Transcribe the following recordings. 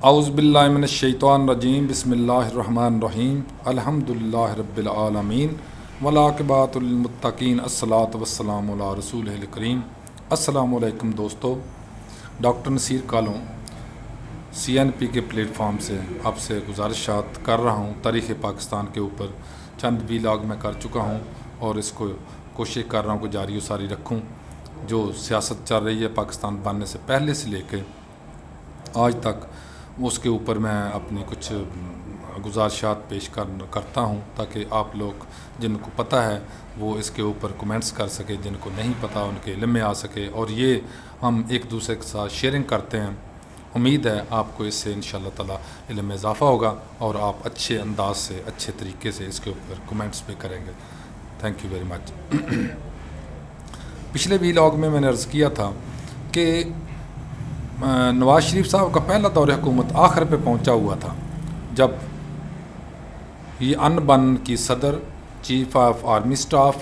اعوذ باللہ من الشیطان الرجیم بسم اللہ الرحمن الرحیم الحمدللہ رب العالمین والعاقبۃ للمتقین الصلاۃ والسلام علی رسول الکریم۔ السلام علیکم دوستو، ڈاکٹر نصیر کالوں CNP کے پلیٹ فارم سے آپ سے گزارشات کر رہا ہوں۔ تاریخ پاکستان کے اوپر چند ویلاگ میں کر چکا ہوں اور اس کو کوشش کر رہا ہوں کہ جاری و ساری رکھوں۔ جو سیاست چل رہی ہے پاکستان بننے سے پہلے سے لے کے آج تک، اس کے اوپر میں اپنی کچھ گزارشات پیش کرتا ہوں تاکہ آپ لوگ جن کو پتہ ہے وہ اس کے اوپر کمنٹس کر سکے، جن کو نہیں پتہ ان کے علم میں آ سکے، اور یہ ہم ایک دوسرے کے ساتھ شیئرنگ کرتے ہیں۔ امید ہے آپ کو اس سے انشاءاللہ تعالی علم میں اضافہ ہوگا اور آپ اچھے انداز سے، اچھے طریقے سے اس کے اوپر کمنٹس بھی کریں گے۔ Thank you very much. پچھلے ویلاگ میں نے عرض کیا تھا کہ نواز شریف صاحب کا پہلا دور حکومت آخر پہ پہنچا ہوا تھا، جب یہ ان بن کی صدر، چیف آف آرمی سٹاف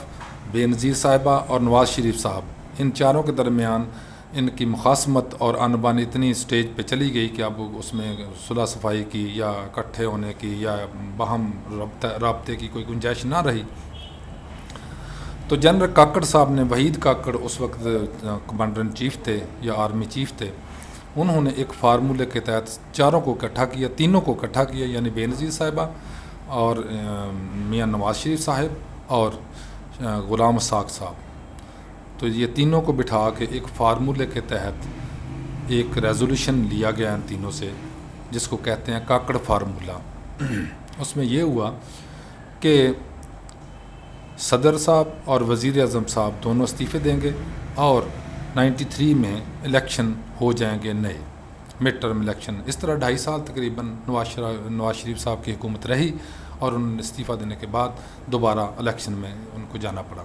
بے نظیر صاحبہ اور نواز شریف صاحب، ان چاروں کے درمیان ان کی مخاصمت اور ان بن اتنی سٹیج پہ چلی گئی کہ اب اس میں صلح صفائی کی یا اکٹھے ہونے کی یا باہم رابطے کی کوئی گنجائش نہ رہی۔ تو جنرل کاکڑ صاحب نے، وحید کاکڑ اس وقت کمانڈر ان چیف تھے یا آرمی چیف تھے، انہوں نے ایک فارمولے کے تحت چاروں کو اکٹھا کیا، تینوں کو اکٹھا کیا، یعنی بے نظیر صاحبہ اور میاں نواز شریف صاحب اور غلام اسحاق صاحب۔ تو یہ تینوں کو بٹھا کے ایک فارمولے کے تحت ایک ریزولوشن لیا گیا ان تینوں سے، جس کو کہتے ہیں کاکڑ فارمولہ۔ اس میں یہ ہوا کہ صدر صاحب اور وزیر اعظم صاحب دونوں استعفے دیں گے اور 93 میں الیکشن ہو جائیں گے، نئے مڈ ٹرم الیکشن۔ اس طرح 2.5 سال تقریباً نواز شریف صاحب کی حکومت رہی اور انہوں نے استعفیٰ دینے کے بعد دوبارہ الیکشن میں ان کو جانا پڑا۔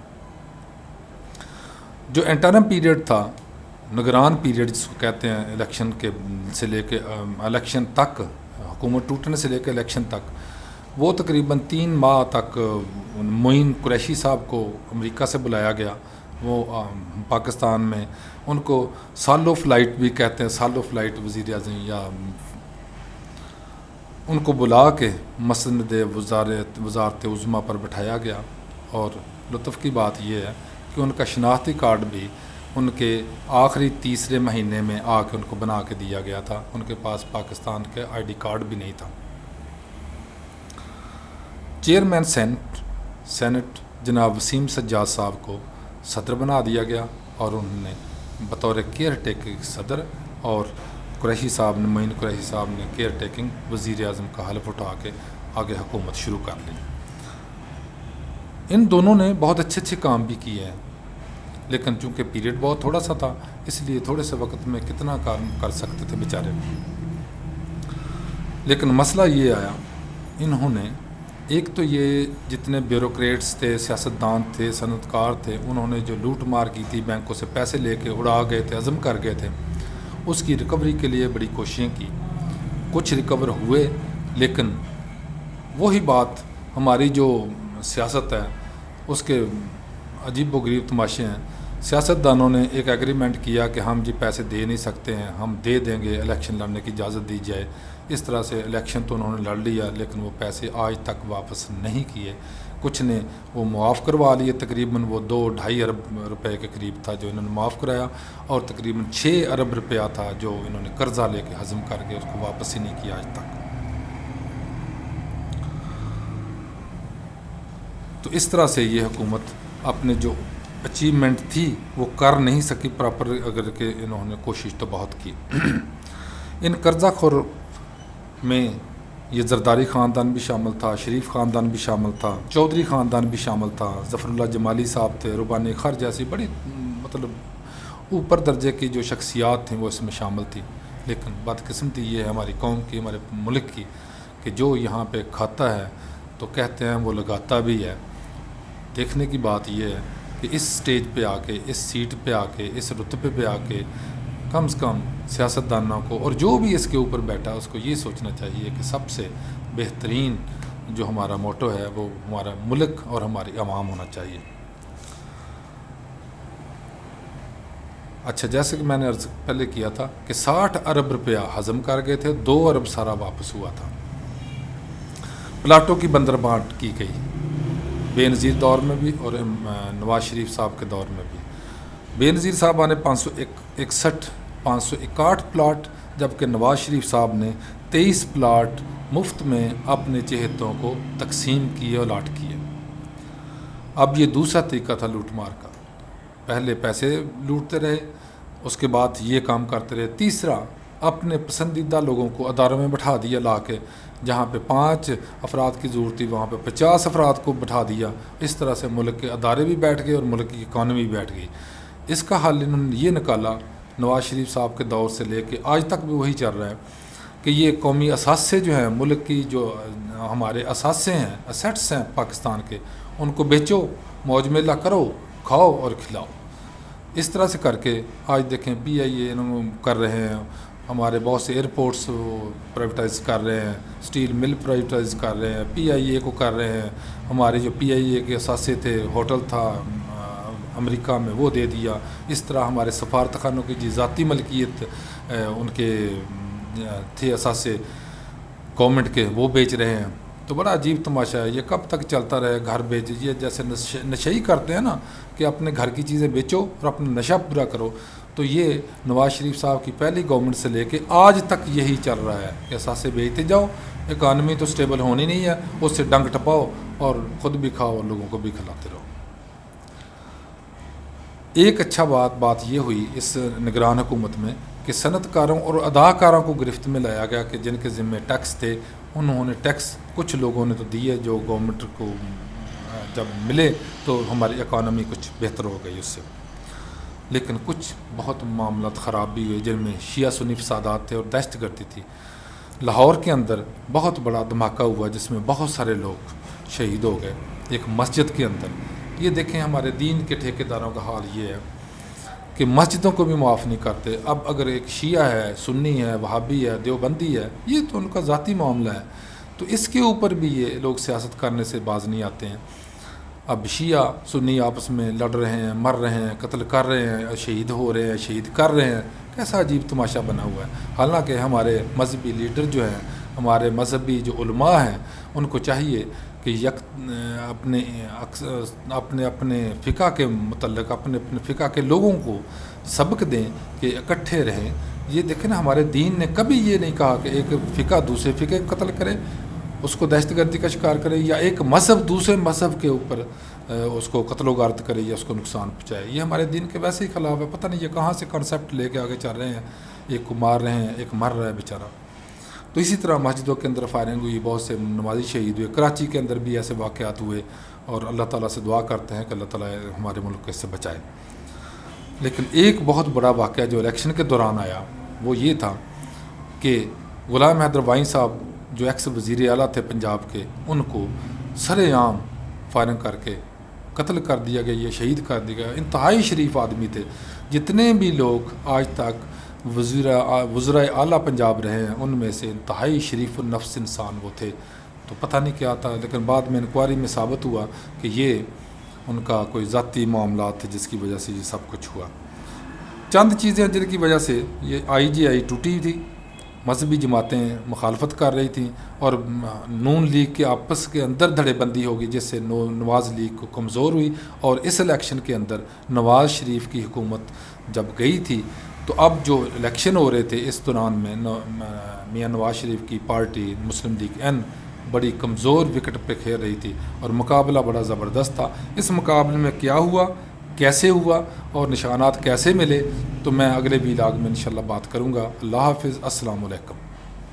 جو انٹرم پیریڈ تھا، نگران پیریڈ جس کو کہتے ہیں، الیکشن کے سے لے کے الیکشن تک، حکومت ٹوٹنے سے لے کے الیکشن تک، وہ تقریباً 3 ماہ تک معین قریشی صاحب کو امریکہ سے بلایا گیا۔ وہ پاکستان میں ان کو سالو فلائٹ بھی کہتے ہیں، سالو فلائٹ وزیر اعظم، یا ان کو بلا کے مسند وزارت عظمیٰ پر بٹھایا گیا۔ اور لطف کی بات یہ ہے کہ ان کا شناختی کارڈ بھی ان کے آخری تیسرے مہینے میں آ کے ان کو بنا کے دیا گیا تھا۔ ان کے پاس پاکستان کے ID کارڈ بھی نہیں تھا۔ چیئرمین سینٹ جناب وسیم سجاد صاحب کو صدر بنا دیا گیا اور انہوں نے بطور کیئر ٹیکنگ صدر، اور قریشی صاحب نے، معین قریشی صاحب نے کیئر ٹیکنگ وزیر اعظم کا حلف اٹھا کے آگے حکومت شروع کر لی۔ ان دونوں نے بہت اچھے کام بھی کیے ہیں، لیکن چونکہ پیریڈ بہت تھوڑا سا تھا، اس لیے تھوڑے سے وقت میں کتنا کام کر سکتے تھے بیچارے۔ لیکن مسئلہ یہ آیا، انہوں نے ایک تو یہ جتنے بیوروکریٹس تھے، سیاستدان تھے، صنعت کار تھے، انہوں نے جو لوٹ مار کی تھی، بینکوں سے پیسے لے کے اڑا گئے تھے، عزم کر گئے تھے، اس کی ریکوری کے لیے بڑی کوششیں کی، کچھ ریکور ہوئے، لیکن وہی بات، ہماری جو سیاست ہے اس کے عجیب و غریب تماشے ہیں۔ سیاستدانوں نے ایک ایگریمنٹ کیا کہ ہم جی پیسے دے نہیں سکتے ہیں، ہم دے دیں گے، الیکشن لڑنے کی اجازت دی جائے۔ اس طرح سے الیکشن تو انہوں نے لڑ لیا، لیکن وہ پیسے آج تک واپس نہیں کیے۔ کچھ نے وہ معاف کروا لیے، تقریباً وہ 2-2.5 ارب روپے کے قریب تھا جو انہوں نے معاف کرایا، اور تقریباً 6 ارب روپیہ تھا جو انہوں نے قرضہ لے کے ہضم کر کے اس کو واپس ہی نہیں کیا آج تک۔ تو اس طرح سے یہ حکومت اپنے جو اچیومنٹ تھی وہ کر نہیں سکی پراپر، اگر کہ انہوں نے کوشش تو بہت کی۔ ان قرضہ خور میں یہ زرداری خاندان بھی شامل تھا، شریف خاندان بھی شامل تھا، چودھری خاندان بھی شامل تھا، ظفر اللہ جمالی صاحب تھے، ربانی خر جیسی بڑی اوپر درجے کی جو شخصیات تھیں وہ اس میں شامل تھی۔ لیکن بدقسمتی یہ ہے ہماری قوم کی، ہمارے ملک کی، کہ جو یہاں پہ کھاتا ہے تو کہتے ہیں وہ لگاتا بھی ہے۔ دیکھنے کی بات یہ ہے کہ اس سٹیج پہ آ کے، اس سیٹ پہ آ کے، اس رتبے پہ آ کے، کم سے کم سیاستدانوں کو، اور جو بھی اس کے اوپر بیٹھا اس کو یہ سوچنا چاہیے کہ سب سے بہترین جو ہمارا موٹو ہے وہ ہمارا ملک اور ہماری عوام ہونا چاہیے۔ اچھا جیسے کہ میں نے عرض پہلے کیا تھا کہ 60 ارب روپیہ ہضم کر گئے تھے، 2 ارب سارا واپس ہوا تھا۔ پلاٹوں کی بندر بانٹ کی گئی بے نظیر دور میں بھی اور نواز شریف صاحب کے دور میں بھی۔ بے نظیر صاحبہ نے 561 پلاٹ، جبکہ نواز شریف صاحب نے 23 پلاٹ مفت میں اپنے چہتوں کو تقسیم کیے اور لاٹ کیے۔ اب یہ دوسرا طریقہ تھا لوٹ مار کا، پہلے پیسے لوٹتے رہے، اس کے بعد یہ کام کرتے رہے۔ تیسرا، اپنے پسندیدہ لوگوں کو اداروں میں بٹھا دیا لا کے، جہاں پہ 5 افراد کی ضرورت تھی وہاں پہ 50 افراد کو بٹھا دیا۔ اس طرح سے ملک کے ادارے بھی بیٹھ گئے اور ملک کی اکانومی بھی بیٹھ گئی۔ اس کا حل انہوں نے یہ نکالا نواز شریف صاحب کے دور سے لے کے آج تک بھی وہی چل رہا ہے کہ یہ قومی اثاثے جو ہیں، ملک کی جو ہمارے اثاثے ہیں، اسیٹس ہیں پاکستان کے، ان کو بیچو، موج میلہ کرو، کھاؤ اور کھلاؤ۔ اس طرح سے کر کے آج دیکھیں پی آئی اے انہوں کر رہے ہیں، ہمارے بہت سے ایئرپورٹس پرائیویٹائز کر رہے ہیں، اسٹیل مل پرائیویٹائز کر رہے ہیں، پی آئی اے کو کر رہے ہیں۔ ہمارے جو پی آئی اے کے اثاثے تھے، ہوٹل تھا امریکہ میں، وہ دے دیا۔ اس طرح ہمارے سفارت خانوں کی جو ذاتی ملکیت ان کے تھے اثاثے گورنمنٹ کے، وہ بیچ رہے ہیں۔ تو بڑا عجیب تماشا ہے، یہ کب تک چلتا رہے؟ گھر بیچ، یہ جیسے نشئی کرتے ہیں نا کہ اپنے گھر کی چیزیں بیچو اور اپنا نشہ پورا کرو، تو یہ نواز شریف صاحب کی پہلی گورنمنٹ سے لے کے آج تک یہی چل رہا ہے کہ اثاثے بیچتے جاؤ، اکانومی تو سٹیبل ہونی نہیں ہے، اس سے ڈنگ ٹپاؤ اور خود بھی کھاؤ اور لوگوں کو بھی کھلاتے رہو۔ ایک اچھا بات یہ ہوئی اس نگران حکومت میں کہ صنعت کاروں اور اداکاروں کو گرفت میں لایا گیا کہ جن کے ذمہ ٹیکس تھے، انہوں نے ٹیکس کچھ لوگوں نے تو دیے جو گورنمنٹ کو جب ملے تو ہماری اکانومی کچھ بہتر ہو گئی اس سے، لیکن کچھ بہت معاملات خراب بھی ہوئے جن میں شیعہ سنی فسادات تھے اور دہشت گردی تھی۔ لاہور کے اندر بہت بڑا دھماکہ ہوا جس میں بہت سارے لوگ شہید ہو گئے ایک مسجد کے اندر۔ یہ دیکھیں ہمارے دین کے ٹھیکیداروں کا حال یہ ہے کہ مسجدوں کو بھی معاف نہیں کرتے۔ اب اگر ایک شیعہ ہے، سنی ہے، وہابی ہے، دیوبندی ہے، یہ تو ان کا ذاتی معاملہ ہے، تو اس کے اوپر بھی یہ لوگ سیاست کرنے سے باز نہیں آتے ہیں۔ اب شیعہ سنی آپس میں لڑ رہے ہیں، مر رہے ہیں، قتل کر رہے ہیں، شہید ہو رہے ہیں، شہید کر رہے ہیں، کیسا عجیب تماشا بنا ہوا ہے۔ حالانکہ ہمارے مذہبی لیڈر جو ہیں، ہمارے مذہبی جو علماء ہیں، ان کو چاہیے کہ اپنے فقہ کے متعلق اپنے فقہ کے لوگوں کو سبق دیں کہ اکٹھے رہیں۔ یہ دیکھیں نا، ہمارے دین نے کبھی یہ نہیں کہا کہ ایک فقہ دوسرے فقہ کو قتل کرے، اس کو دہشت گردی کا شکار کرے، یا ایک مذہب دوسرے مذہب کے اوپر اس کو قتل و غارت کرے یا اس کو نقصان پہنچائے۔ یہ ہمارے دین کے ویسے ہی خلاف ہے۔ پتہ نہیں یہ کہاں سے کنسیپٹ لے کے آگے چل رہے ہیں، ایک کو مار رہے ہیں، ایک مر رہا ہے بیچارہ۔ تو اسی طرح مسجدوں کے اندر فائرنگ ہوئی، بہت سے نمازی شہید ہوئے، کراچی کے اندر بھی ایسے واقعات ہوئے، اور اللہ تعالیٰ سے دعا کرتے ہیں کہ اللہ تعالیٰ ہمارے ملک کو اس سے بچائے۔ لیکن ایک بہت بڑا واقعہ جو الیکشن کے دوران آیا وہ یہ تھا کہ غلام حیدر وائیں صاحب جو ایکس وزیر اعلیٰ تھے پنجاب کے، ان کو سر عام فائرنگ کر کے قتل کر دیا گیا، یہ شہید کر دیا گیا۔ انتہائی شریف آدمی تھے۔ جتنے بھی لوگ آج تک وزرائے اعلیٰ پنجاب رہے ہیں ان میں سے انتہائی شریف النفس انسان وہ تھے۔ تو پتہ نہیں کیا تھا، لیکن بعد میں انکوائری میں ثابت ہوا کہ یہ ان کا کوئی ذاتی معاملات تھے جس کی وجہ سے یہ سب کچھ ہوا۔ چند چیزیں جن کی وجہ سے یہ IGI ٹوٹی تھی، مذہبی جماعتیں مخالفت کر رہی تھیں، اور نون لیگ کے آپس کے اندر دھڑے بندی ہوگی جس سے نواز لیگ کو کمزور ہوئی، اور اس الیکشن کے اندر نواز شریف کی حکومت جب گئی تھی تو اب جو الیکشن ہو رہے تھے اس دوران میں میاں نواز شریف کی پارٹی مسلم لیگ N بڑی کمزور وکٹ پہ کھیل رہی تھی، اور مقابلہ بڑا زبردست تھا۔ اس مقابلے میں کیا ہوا، کیسے ہوا اور نشانات کیسے ملے، تو میں اگلے ویلاگ میں انشاءاللہ بات کروں گا۔ اللہ حافظ، السلام علیکم۔